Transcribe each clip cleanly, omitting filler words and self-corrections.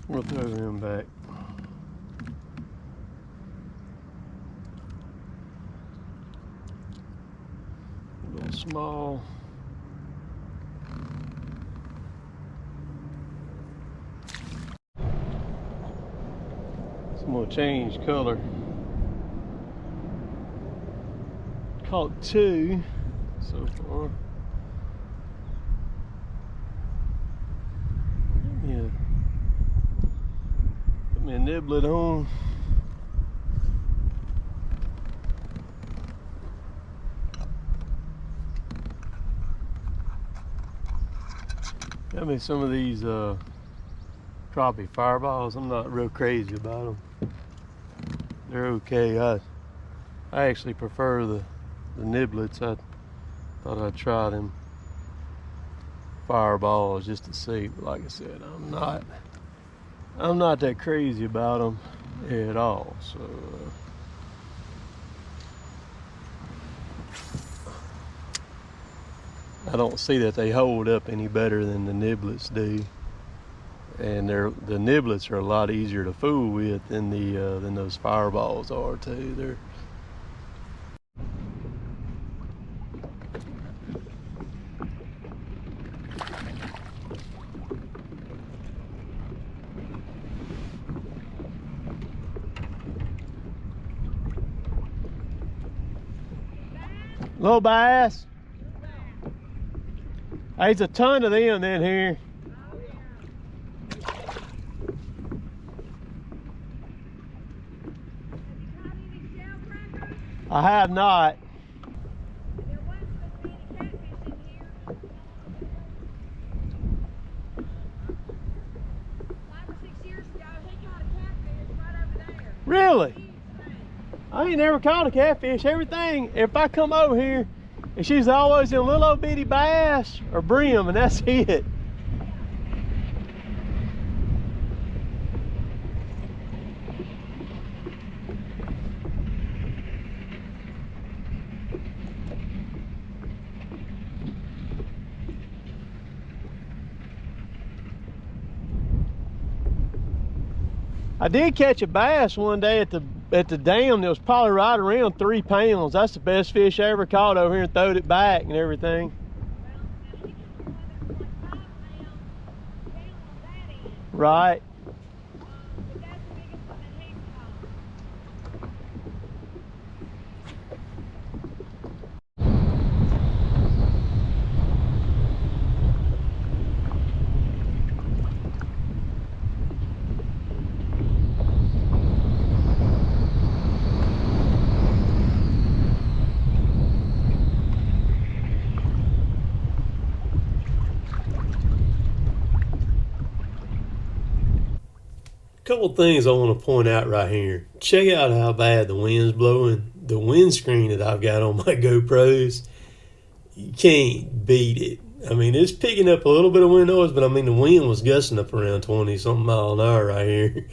We'll throw him back. A little small. So I'm gonna change color. Caught 2 so far. Yeah. Put me a niblet on. Got me some of these crappie fireballs. I'm not real crazy about them. They're okay. I actually prefer the niblets. I thought I'd try them fireballs just to see. But like I said, I'm not that crazy about them at all. So I don't see that they hold up any better than the niblets do. And the niblets are a lot easier to fool with than those fireballs are too. They're little bass. There's a ton of them in here. I have not. There was supposed to be any catfish in here. 5 or 6 years ago, he caught a catfish right over there. Really? Huge thing. I ain't never caught a catfish. Everything, if I come over here, and she's always in little old bitty bass or brim, and that's it. I did catch a bass one day at the dam that was probably right around 3 pounds. That's the best fish I ever caught over here, and throwed it back and everything. Well, now he got one that was like 5 pounds down on that end. Right. But that's the biggest one that he's caught. Couple things I want to point out right here. Check out how bad the wind's blowing. The windscreen that I've got on my GoPros, you can't beat it. I mean, it's picking up a little bit of wind noise, but I mean, the wind was gusting up around 20-something miles an hour right here.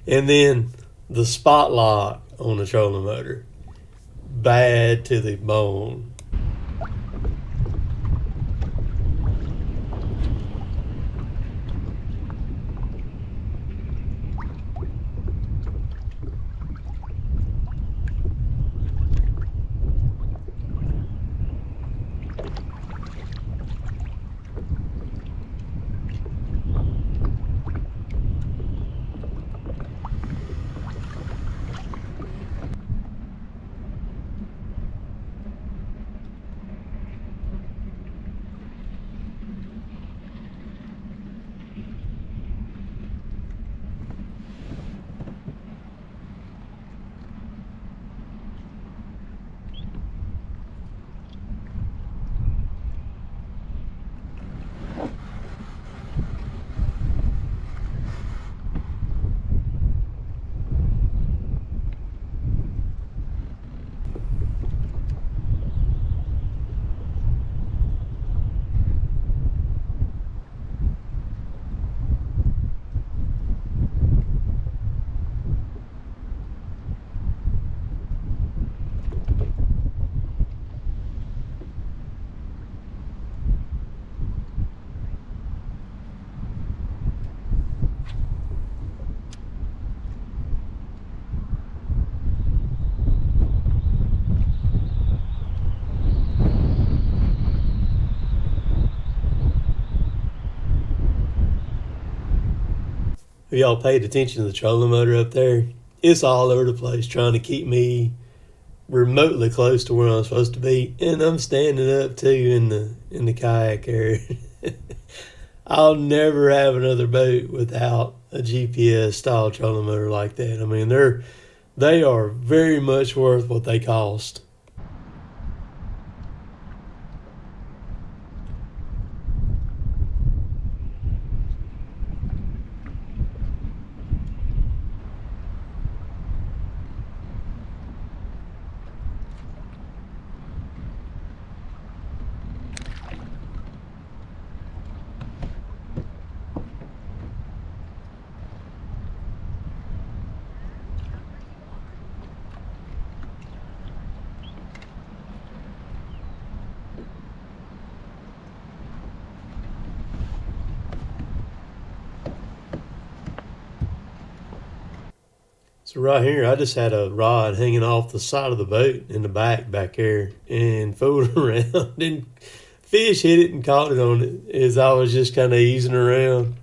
And then the spot lock on the trolling motor, bad to the bone. If y'all paid attention to the trolling motor up there, it's all over the place trying to keep me remotely close to where I'm supposed to be, and I'm standing up too in the kayak area. I'll never have another boat without a GPS style trolling motor like that. I mean, they are very much worth what they cost. So right here, I just had a rod hanging off the side of the boat in the back there, and fooled around, and fish hit it and caught it on it as I was just kind of easing around.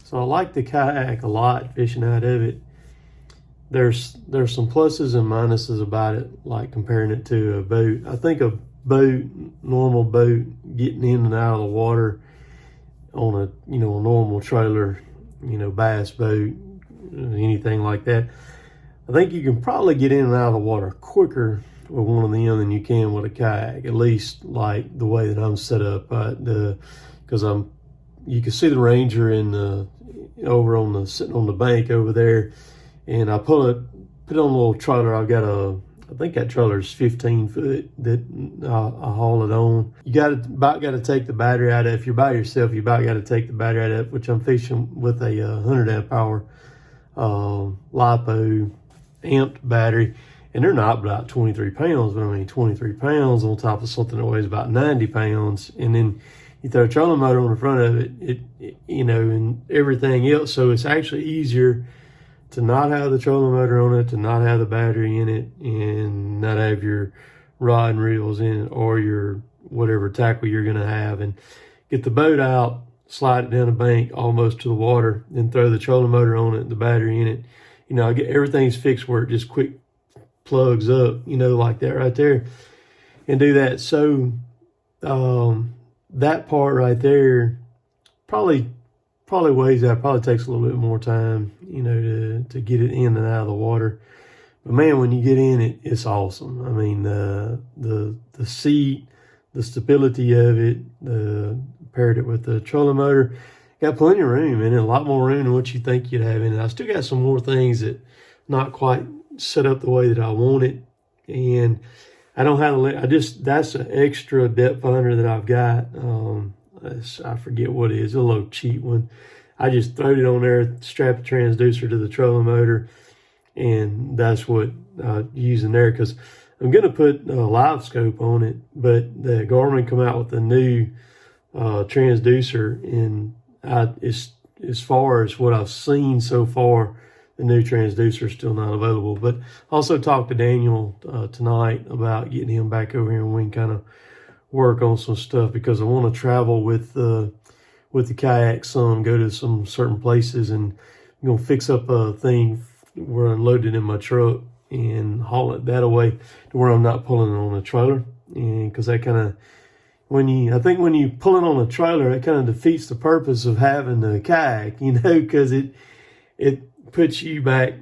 So I like the kayak a lot, fishing out of it. There's some pluses and minuses about it, like comparing it to a boat. I think a normal boat, getting in and out of the water on a normal trailer, bass boat, anything like that, I think you can probably get in and out of the water quicker with one of them than you can with a kayak. At least like the way that I'm set up, because you can see the Ranger sitting on the bank over there, and I put it on a little trailer. I've got I think that trailer is 15 foot that I haul it on. You got to take the battery out of it. If you're by yourself, you about got to take the battery out of it, which I'm fishing with a 100 amp hour LiPo amped battery, and they're not about 23 pounds, but I mean 23 pounds on top of something that weighs about 90 pounds, and then you throw a trolling motor on the front of it, and everything else. So it's actually easier to not have the trolling motor on it, to not have the battery in it, and not have your rod and reels in it, or your whatever tackle you're going to have, and get the boat out, slide it down the bank almost to the water, then throw the trolling motor on it, the battery in it. I get everything's fixed where it just quick plugs up, like that right there, and do that. So that part right there probably weighs out, probably takes a little bit more time, to get it in and out of the water. But man, when you get in it, it's awesome. I mean, the seat, the stability of it, paired it with the trolling motor, got plenty of room in it, a lot more room than what you think you'd have in it. I still got some more things that not quite set up the way that I want it, and I don't have that's an extra depth finder that I've got. I forget what it is, a little cheap one. I just throwed it on there, strapped the transducer to the trolling motor, and that's what I'm using there, because I'm going to put a live scope on it, but the Garmin come out with a new transducer, and as far as what I've seen so far, the new transducer is still not available. But also talked to Daniel tonight about getting him back over here, and we can kind of work on some stuff, because I want to travel with the kayak some, go to some certain places, and I'm going to fix up a thing where I load it in my truck and haul it that away to where I'm not pulling it on a trailer. And because that kind of, when you pull it on a trailer, that kind of defeats the purpose of having the kayak, because it puts you back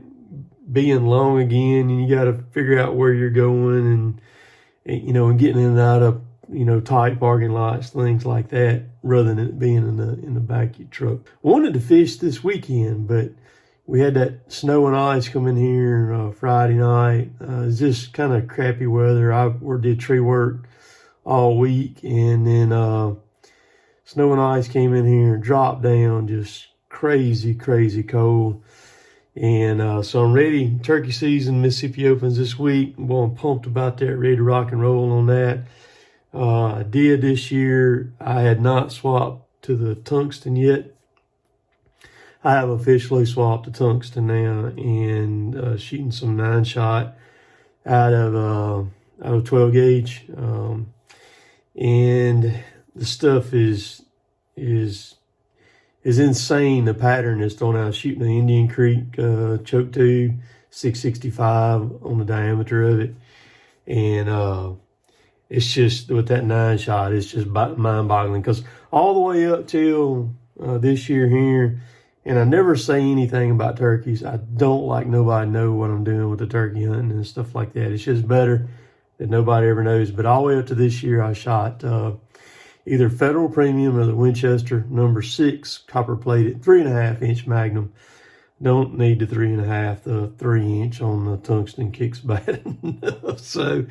being long again, and you got to figure out where you're going, and getting in and out of tight parking lots, things like that, rather than it being in the back of your truck. I wanted to fish this weekend, but we had that snow and ice come in here Friday night. It's just kind of crappy weather. I did tree work all week, and then snow and ice came in here and dropped down, just crazy, crazy cold. And so I'm ready. Turkey season, Mississippi opens this week. I'm pumped about that, ready to rock and roll on that. I did this year. I had not swapped to the tungsten yet. I have officially swapped to tungsten now, and shooting some 9-shot out of 12 gauge. And the stuff is insane. The pattern is thrown out. Shooting the Indian Creek choke tube, 665 on the diameter of it, and it's just with that 9-shot, it's just mind-boggling. Because all the way up till this year here, and I never say anything about turkeys. I don't like nobody know what I'm doing with the turkey hunting and stuff like that. It's just better that nobody ever knows. But all the way up to this year, I shot either Federal Premium or the Winchester number 6 copper plated 3.5-inch Magnum. Don't need the 3.5. The 3-inch on the tungsten kicks bad enough. So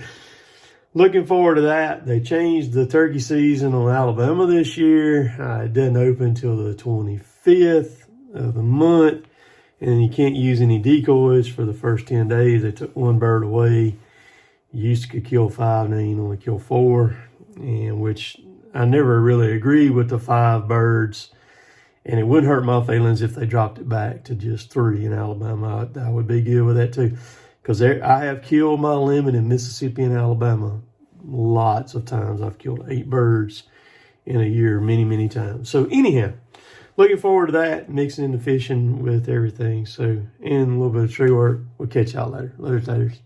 looking forward to that. They changed the turkey season on Alabama this year. It doesn't open until the 25th of the month, and you can't use any decoys for the first 10 days. They took one bird away. You used to could kill 5, now you can only kill 4, and which I never really agreed with the 5 birds, and it wouldn't hurt my feelings if they dropped it back to just 3 in Alabama. I would be good with that too, because I have killed my limit in Mississippi and Alabama lots of times. I've killed 8 birds in a year many, many times. So anyhow, looking forward to that, mixing in the fishing with everything. So, and a little bit of tree work. We'll catch y'all later. Later, taters.